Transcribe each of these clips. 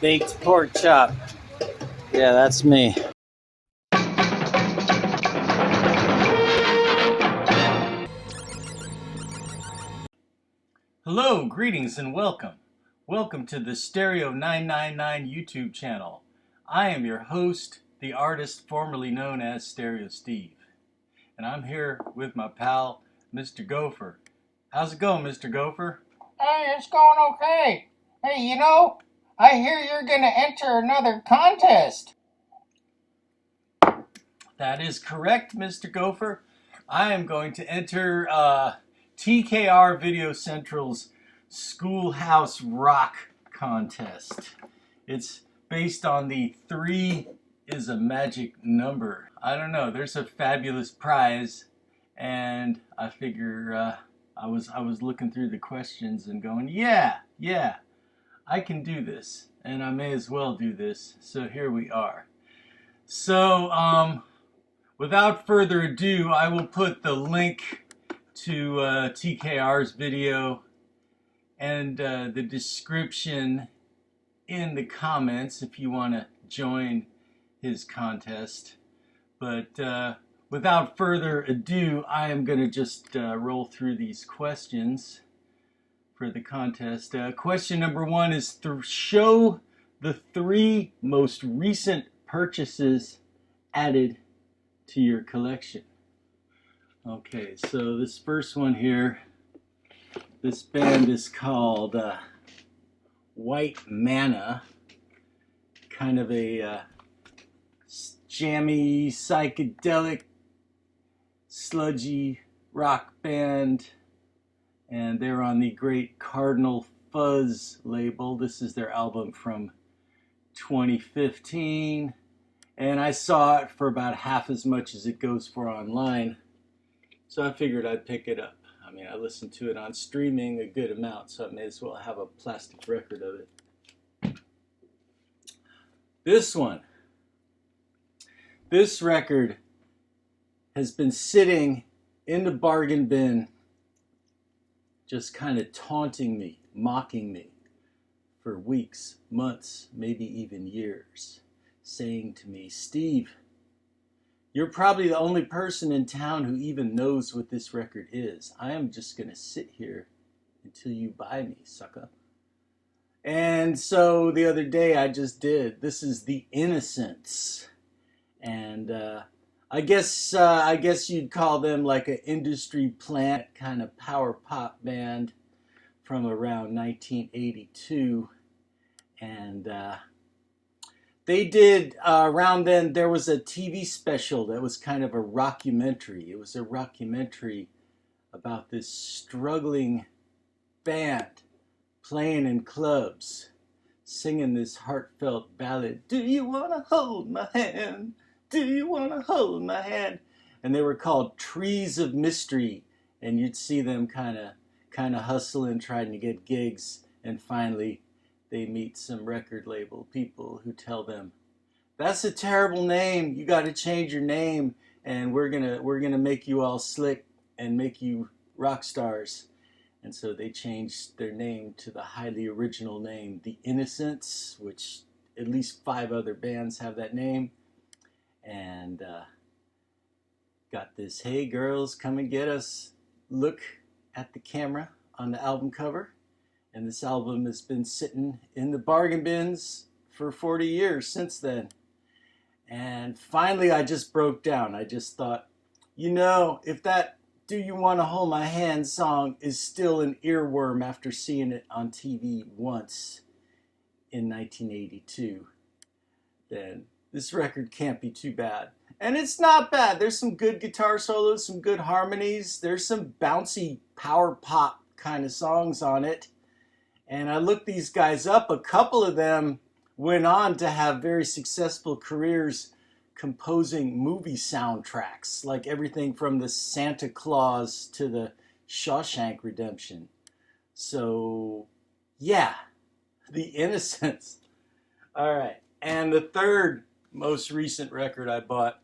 baked pork chop. Yeah, that's me. Hello, greetings, and welcome. Welcome to the Stereo 999 YouTube channel. I am your host, the artist formerly known as Stereo Steve. And I'm here with my pal, Mr. Gopher. How's it going, Mr. Gopher? Hey, it's going okay. Hey, I hear you're going to enter another contest. That is correct, Mr. Gopher. I am going to enter TKR Video Central's Schoolhouse Rock contest. It's based on the 3 is a magic number. I don't know, there's a fabulous prize, and I figure I was looking through the questions and going, yeah, I can do this, and I may as well do this. So here we are. So without further ado, I will put the link to TKR's video and the description in the comments if you want to join his contest. But without further ado, I am going to just roll through these questions for the contest. Question number 1 is to show the 3 most recent purchases added to your collection. Okay, so this first one here, this band is called White Manna, kind of a jammy, psychedelic, sludgy rock band, and they're on the great Cardinal Fuzz label. This is their album from 2015. And I saw it for about half as much as it goes for online. So I figured I'd pick it up. I mean, I listened to it on streaming a good amount, so I may as well have a plastic record of it. This one. This record has been sitting in the bargain bin, just kind of taunting me, mocking me for weeks, months, maybe even years. Saying to me, Steve, you're probably the only person in town who even knows what this record is. I am just going to sit here until you buy me, sucker. And so the other day I just did. This is The Innocents. And I guess you'd call them like an industry plant kind of power pop band from around 1982. And they did, around then, there was a TV special that was kind of a rockumentary. It was a rockumentary about this struggling band playing in clubs, singing this heartfelt ballad, do you want to hold my hand? Do you want to hold my hand? And they were called Trees of Mystery, and you'd see them kind of hustling, trying to get gigs, and finally they meet some record label people who tell them, that's a terrible name, you got to change your name, and we're gonna make you all slick and make you rock stars. And so they changed their name to the highly original name, The Innocents, which at least 5 other bands have that name. And got this, hey girls, come and get us look at the camera on the album cover. And this album has been sitting in the bargain bins for 40 years since then. And finally I just broke down. I just thought, if that Do You Want to Hold My Hand song is still an earworm after seeing it on TV once in 1982, then this record can't be too bad. And it's not bad. There's some good guitar solos, some good harmonies. There's some bouncy power pop kind of songs on it. And I looked these guys up. A couple of them went on to have very successful careers composing movie soundtracks, like everything from the Santa Claus to the Shawshank Redemption. So, yeah, The Innocents. All right. And the third most recent record I bought,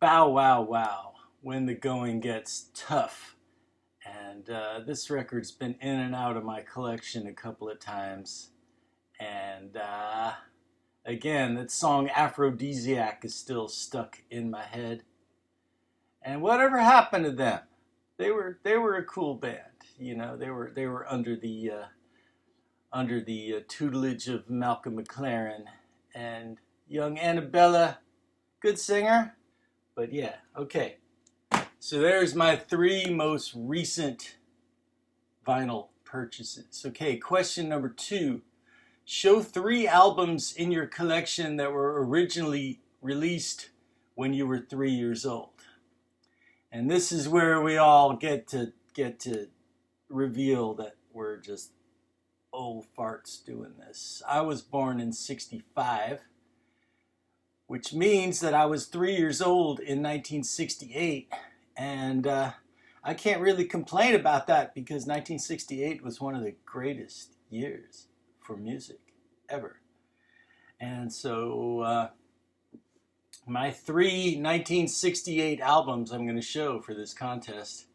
Bow Wow Wow, When the Going Gets Tough. And this record's been in and out of my collection a couple of times. And again, that song Aphrodisiac is still stuck in my head. And whatever happened to them? They were a cool band. You know, they were under the tutelage of Malcolm McLaren and young Annabella, good singer. But yeah, okay. So there's my 3 most recent vinyl purchases. Okay, question number 2. Show 3 albums in your collection that were originally released when you were 3 years old. And this is where we all get to reveal that we're just old farts doing this. I was born in 65, which means that I was 3 years old in 1968. And I can't really complain about that because 1968 was one of the greatest years for music ever. And so my 3 1968 albums I'm going to show for this contest.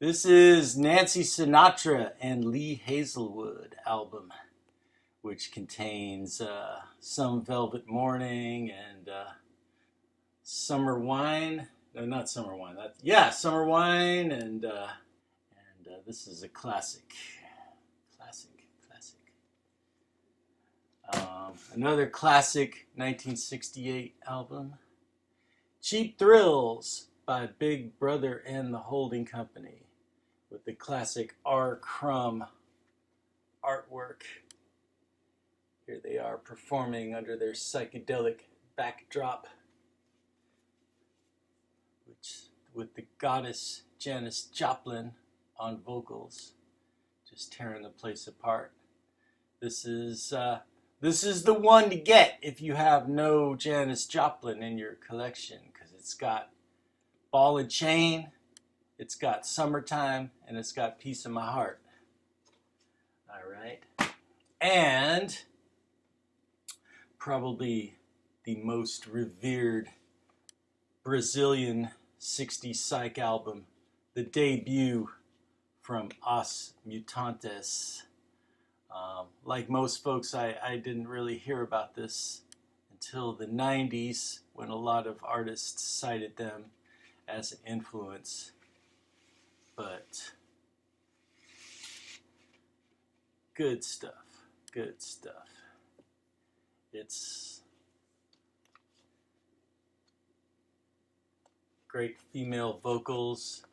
This is Nancy Sinatra and Lee Hazelwood album, which contains Some Velvet Morning and Summer Wine. No, not Summer Wine. Summer Wine, and this is a classic. Another classic 1968 album, Cheap Thrills by Big Brother and the Holding Company, with the classic R. Crumb artwork. Here they are performing under their psychedelic backdrop, with the goddess Janis Joplin on vocals, just tearing the place apart. This is the one to get if you have no Janis Joplin in your collection, because it's got Ball and Chain, it's got Summertime, and it's got Piece of My Heart. All right. And probably the most revered Brazilian 60s psych album, the debut from Os Mutantes. Like most folks, I didn't really hear about this until the 90s, when a lot of artists cited them as an influence. But good stuff. It's great female vocals,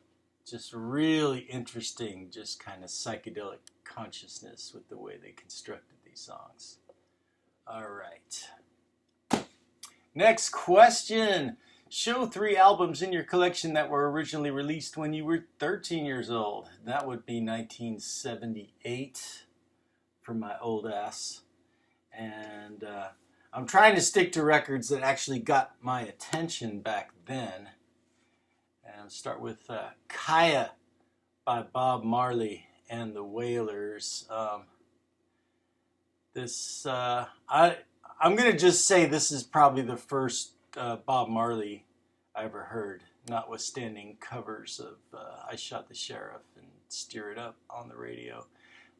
just really interesting, just kind of psychedelic consciousness with the way they constructed these songs. All right. Next question. Show 3 albums in your collection that were originally released when you were 13 years old. That would be 1978 for my old ass. And I'm trying to stick to records that actually got my attention back then. And Start with Kaya by Bob Marley and the Wailers. I'm going to just say this is probably the first Bob Marley I ever heard, notwithstanding covers of I Shot the Sheriff and Steer It Up on the radio.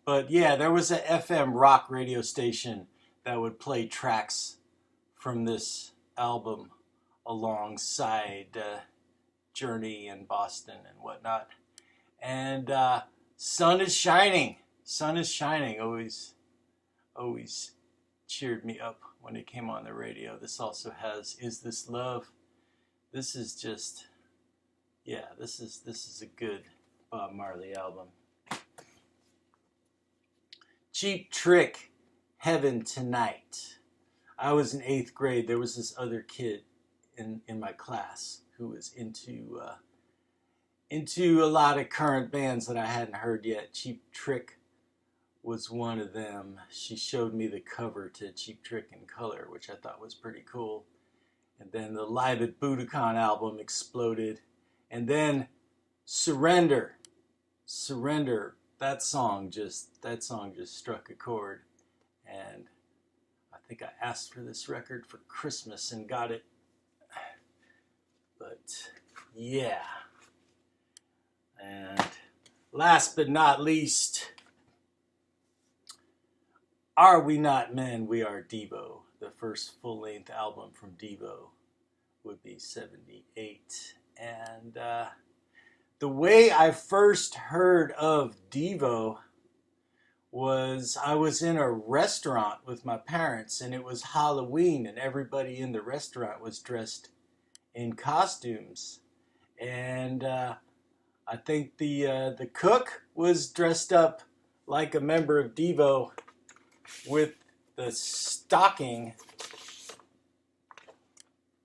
But yeah, there was a FM rock radio station that would play tracks from this album alongside Journey and Boston and whatnot. And Sun is Shining always cheered me up when it came on the radio. This also has Is This Love. This is just, yeah, this is a good Bob Marley album. Cheap Trick, Heaven Tonight. I was in 8th grade. There was this other kid in my class who was into a lot of current bands that I hadn't heard yet. Cheap Trick was one of them. She showed me the cover to Cheap Trick in color, which I thought was pretty cool. And then the Live at Budokan album exploded. And then Surrender. That song just struck a chord. And I think I asked for this record for Christmas and got it. But yeah. And last but not least, Are We Not Men, We Are Devo. The first full-length album from Devo would be 78. And the way I first heard of Devo was I was in a restaurant with my parents, and it was Halloween, and everybody in the restaurant was dressed in costumes. And I think the cook was dressed up like a member of Devo with the stocking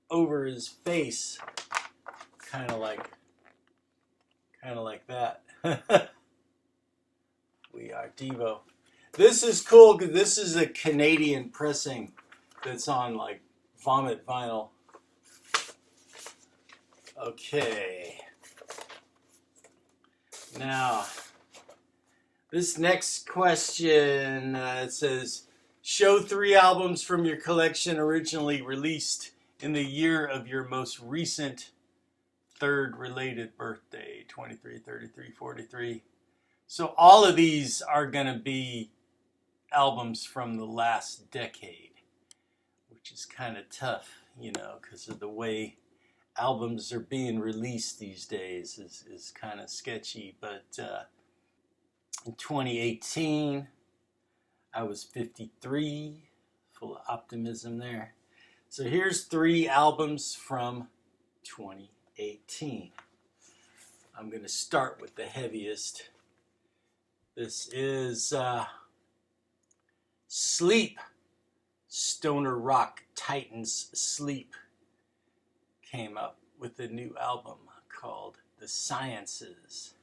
over his face, kind of like that. We Are Devo. This is cool because this is a Canadian pressing that's on like Vomit vinyl. Okay. Now, this next question it says, show 3 albums from your collection originally released in the year of your most recent third related birthday, 23, 33, 43. So all of these are going to be albums from the last decade, which is kind of tough, you know, because of the way albums are being released these days is kind of sketchy. But in 2018, I was 53, full of optimism there. So here's 3 albums from 2018. I'm going to start with the heaviest. This is Sleep. Stoner Rock Titans Sleep came up with a new album called The Sciences.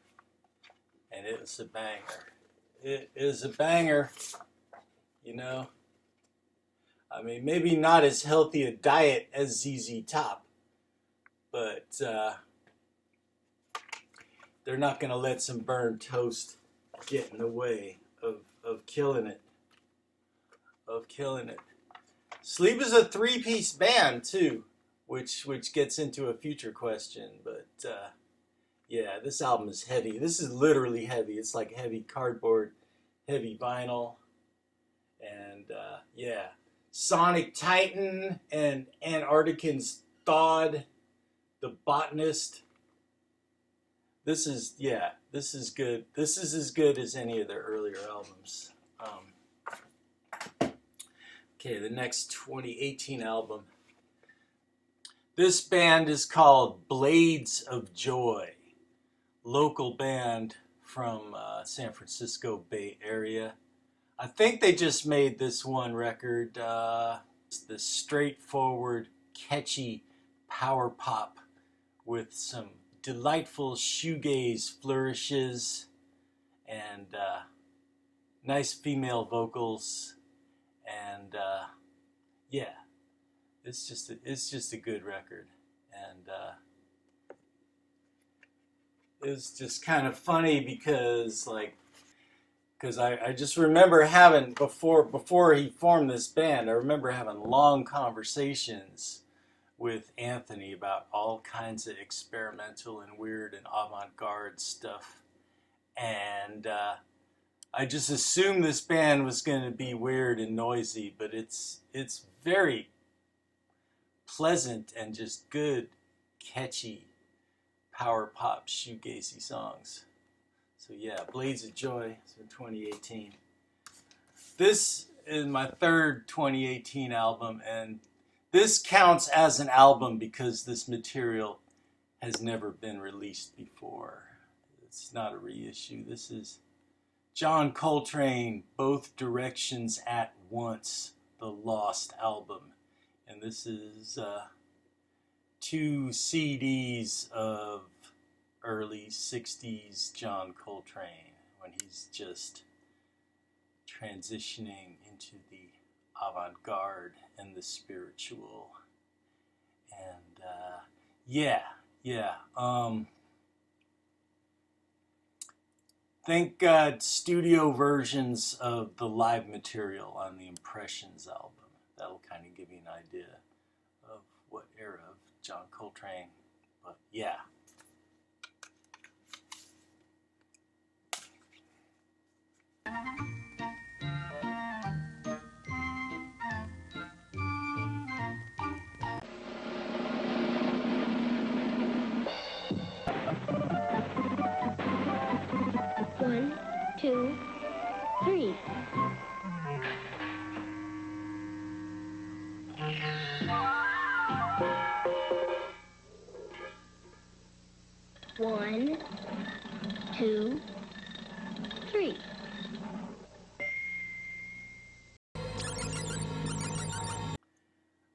And it was a banger. It is a banger, you know. I mean, maybe not as healthy a diet as ZZ Top, but they're not going to let some burned toast get in the way of killing it. Sleep is a 3-piece band, too, which gets into a future question, but yeah, this album is heavy. This is literally heavy. It's like heavy cardboard, heavy vinyl, and yeah. Sonic Titan and Antarctican's Thawed, The Botanist. This is good. This is as good as any of their earlier albums. Okay, the next 2018 album. This band is called Blades of Joy. Local band from San Francisco Bay Area. I think they just made this one record. It's the straightforward, catchy power pop with some delightful shoegaze flourishes and nice female vocals. And yeah, it's just a good record. And it's just kind of funny because I just remember having, before he formed this band, I remember having long conversations with Anthony about all kinds of experimental and weird and avant-garde stuff. And I just assumed this band was going to be weird and noisy, but it's very pleasant and just good, catchy, power pop, shoegazy songs. So yeah, Blades of Joy, so 2018. This is my third 2018 album, and this counts as an album because this material has never been released before. It's not a reissue. This is John Coltrane, Both Directions at Once, the Lost album. And this is 2 CDs of early 60s John Coltrane when he's just transitioning into the avant-garde and the spiritual. And yeah. Thank God studio versions of the live material on the Impressions album. That'll kind of give you an idea of what era of John Coltrane. But yeah. 2, 3. 1, 2, 3.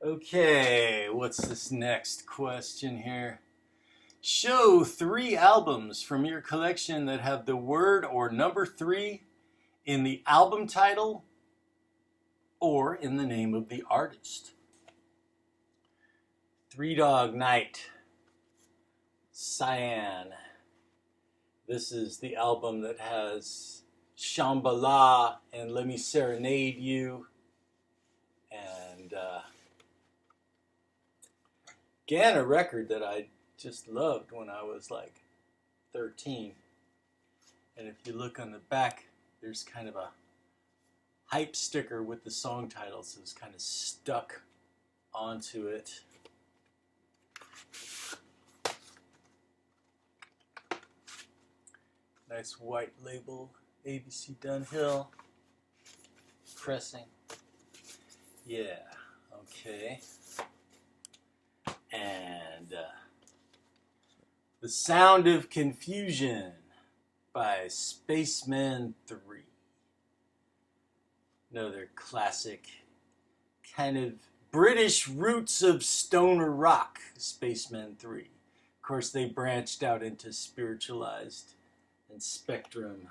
Okay, what's this next question here? Show 3 albums from your collection that have the word or number 3 in the album title or in the name of the artist. Three Dog Night, Cyan. This is the album that has Shambhala and Let Me Serenade You. And again, a record that I just loved when I was like 13. And if you look on the back, there's kind of a hype sticker with the song titles. It was kind of stuck onto it. Nice white label, ABC Dunhill pressing. Yeah, okay. And The Sound of Confusion by Spaceman 3. Another classic, kind of British roots of stoner rock, Spaceman 3. Of course, they branched out into spiritualized and Spectrum,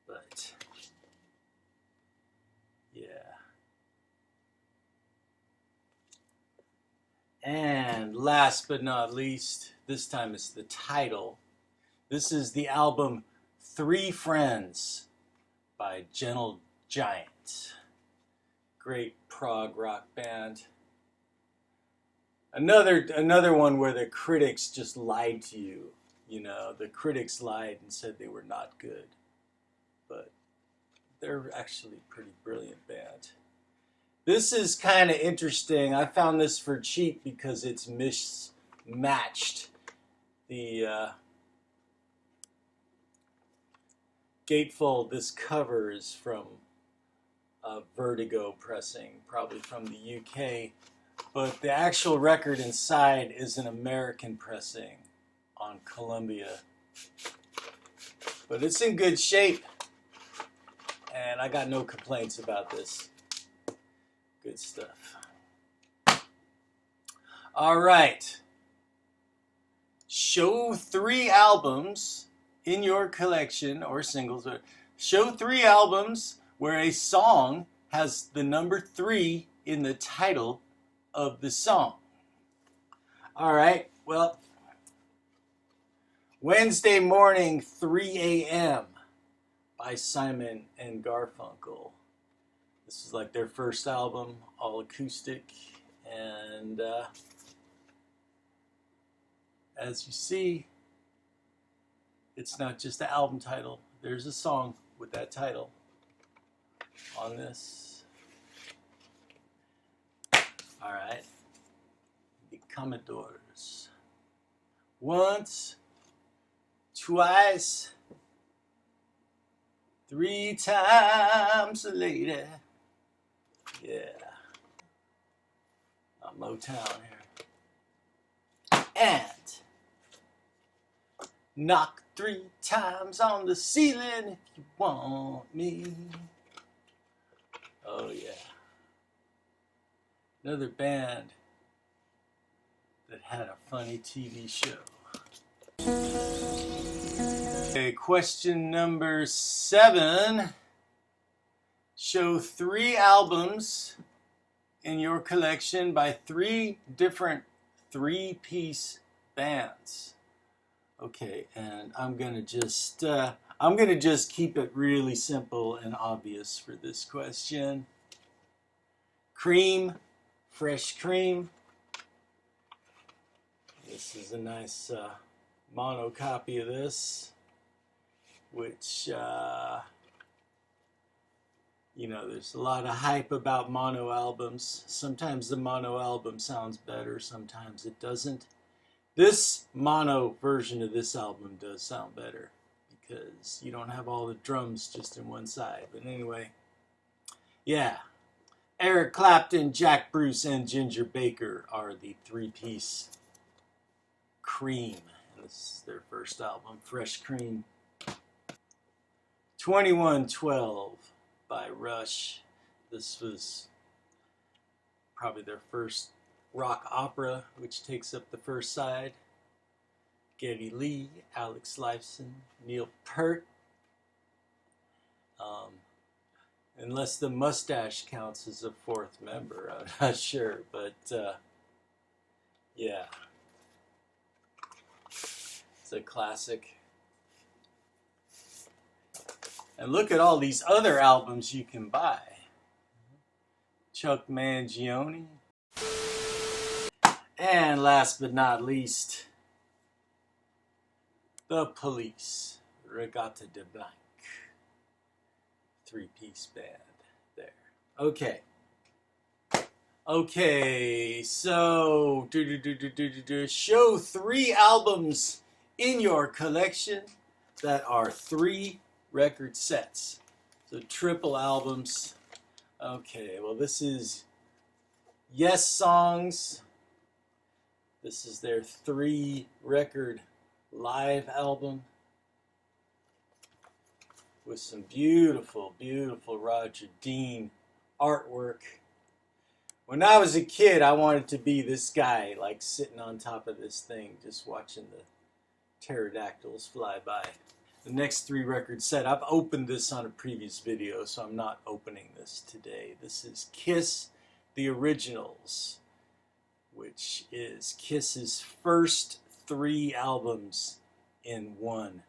but yeah. And last but not least, this time it's the title. This is the album Three Friends by Gentle Giant. Great prog rock band. Another one where the critics just lied to you. You know, the critics lied and said they were not good. But they're actually a pretty brilliant band. This is kind of interesting. I found this for cheap because it's mismatched. The gatefold, this cover is from Vertigo pressing, probably from the UK. But the actual record inside is an American pressing on Columbia. But it's in good shape. And I got no complaints about this. Good stuff. All right. Show 3 albums in your collection or singles. Show 3 albums where a song has the number 3 in the title of the song. All right. Well, Wednesday Morning, 3 a.m. by Simon and Garfunkel. This is like their first album, all acoustic, and as you see, it's not just the album title. There's a song with that title on this. All right, the Commodores. Once, twice, 3 times later. Yeah. Not Motown here. And knock 3 times on the ceiling if you want me. Oh yeah. Another band that had a funny TV show. Okay, question number 7. Show 3 albums in your collection by 3 different 3-piece bands. Okay, and I'm gonna just keep it really simple and obvious for this question. Cream, Fresh Cream. This is a nice mono copy of this, which you know, there's a lot of hype about mono albums. Sometimes the mono album sounds better, sometimes it doesn't. This mono version of this album does sound better because you don't have all the drums just in one side. But anyway, yeah. Eric Clapton, Jack Bruce, and Ginger Baker are the three-piece Cream. And this is their first album, Fresh Cream. 2112 by Rush. This was probably their first rock opera, which takes up the first side. Geddy Lee, Alex Lifeson, Neil Peart. Unless the mustache counts as a fourth member, I'm not sure, but yeah, it's a classic. And look at all these other albums you can buy. Chuck Mangione. And last but not least, The Police, Regatta de Blanc. Three-piece band there. Okay. Okay, so show 3 albums in your collection that are 3 record sets. So triple albums. Okay, well this is Yes Songs. This is their 3 record live album with some beautiful, beautiful Roger Dean artwork. When I was a kid, I wanted to be this guy, like sitting on top of this thing, just watching the pterodactyls fly by. The next 3 record set, I've opened this on a previous video, so I'm not opening this today. This is Kiss, the Originals, which is Kiss's first 3 albums in one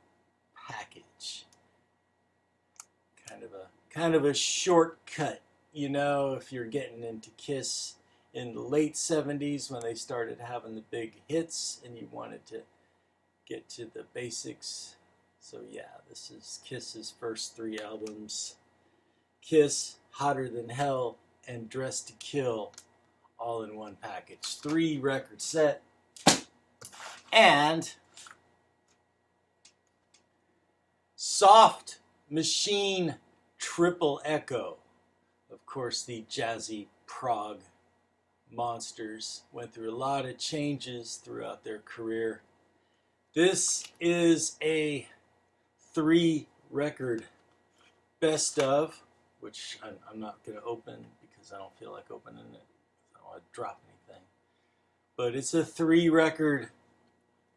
package. Kind of a shortcut, you know, if you're getting into Kiss in the late 70s when they started having the big hits and you wanted to get to the basics. So yeah, this is Kiss's first 3 albums. Kiss, Hotter Than Hell, and Dressed to Kill, all in one package. 3 record set. And Soft Machine Triple Echo. Of course, the jazzy prog monsters went through a lot of changes throughout their career. This is a 3 record best of, which I'm not going to open because I don't feel like opening it. I don't want to drop anything. But it's a 3 record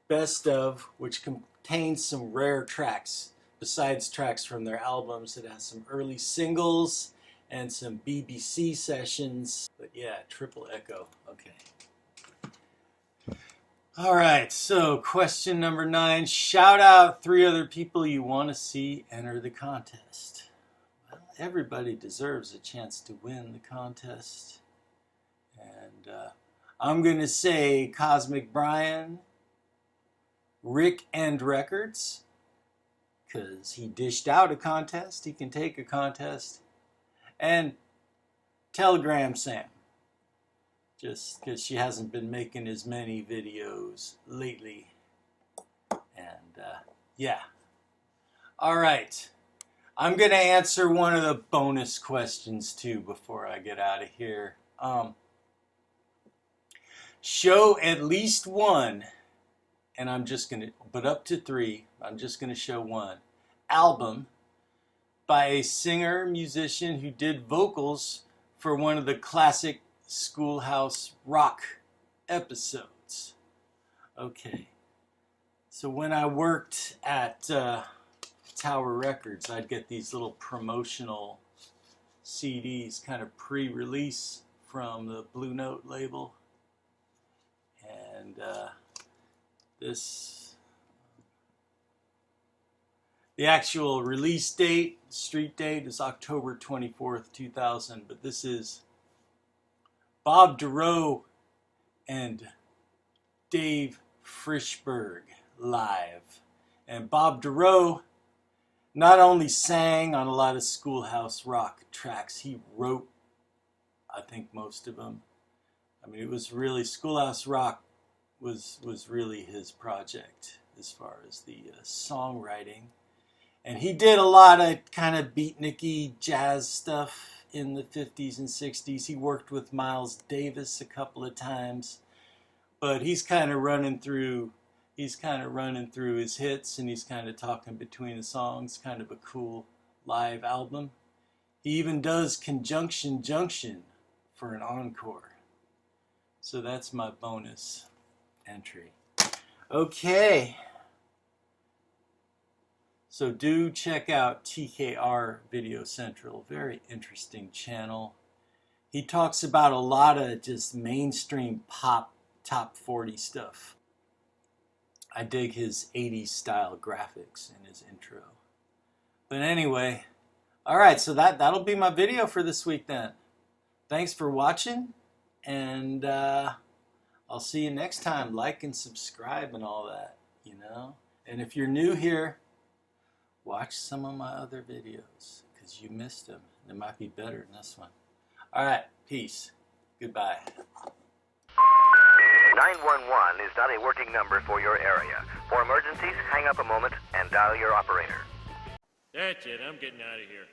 best of, which contains some rare tracks. Besides tracks from their albums, it has some early singles and some BBC sessions. But yeah, Triple Echo. Okay. All right, so question number 9. Shout out 3 other people you want to see enter the contest. Well, everybody deserves a chance to win the contest. And I'm going to say Cosmic Brian, Rick End Records, because he dished out a contest. He can take a contest. And Telegram Sam, just because she hasn't been making as many videos lately. And yeah. All right. I'm going to answer one of the bonus questions too before I get out of here. Show at least one, and I'm just going to, but up to 3, I'm just going to show one album by a singer, musician who did vocals for one of the classic Schoolhouse Rock episodes. Okay. So when I worked at Tower Records, I'd get these little promotional CDs, kind of pre-release from the Blue Note label. And the actual release date, street date, is October 24th, 2000. But this is Bob DeRoe and Dave Frischberg live. And Bob DeRoe not only sang on a lot of Schoolhouse Rock tracks, he wrote, I think, most of them. I mean, it was really, Schoolhouse Rock was really his project as far as the songwriting. And he did a lot of kind of beatniky jazz stuff in the 50s and 60s. He worked with Miles Davis a couple of times. But he's kind of running through his hits, and he's kind of talking between the songs. Kind of a cool live album. He even does Conjunction Junction for an encore. So that's my bonus entry. Okay. So do check out TKR Video Central. Very interesting channel. He talks about a lot of just mainstream pop top 40 stuff. I dig his 80s style graphics in his intro. But anyway, alright, so that'll be my video for this week then. Thanks for watching, and I'll see you next time. Like and subscribe and all that, you know. And if you're new here, watch some of my other videos, because you missed them. They might be better than this one. Alright, peace. Goodbye. 911 is not a working number for your area. For emergencies, hang up a moment and dial your operator. That's it. I'm getting out of here.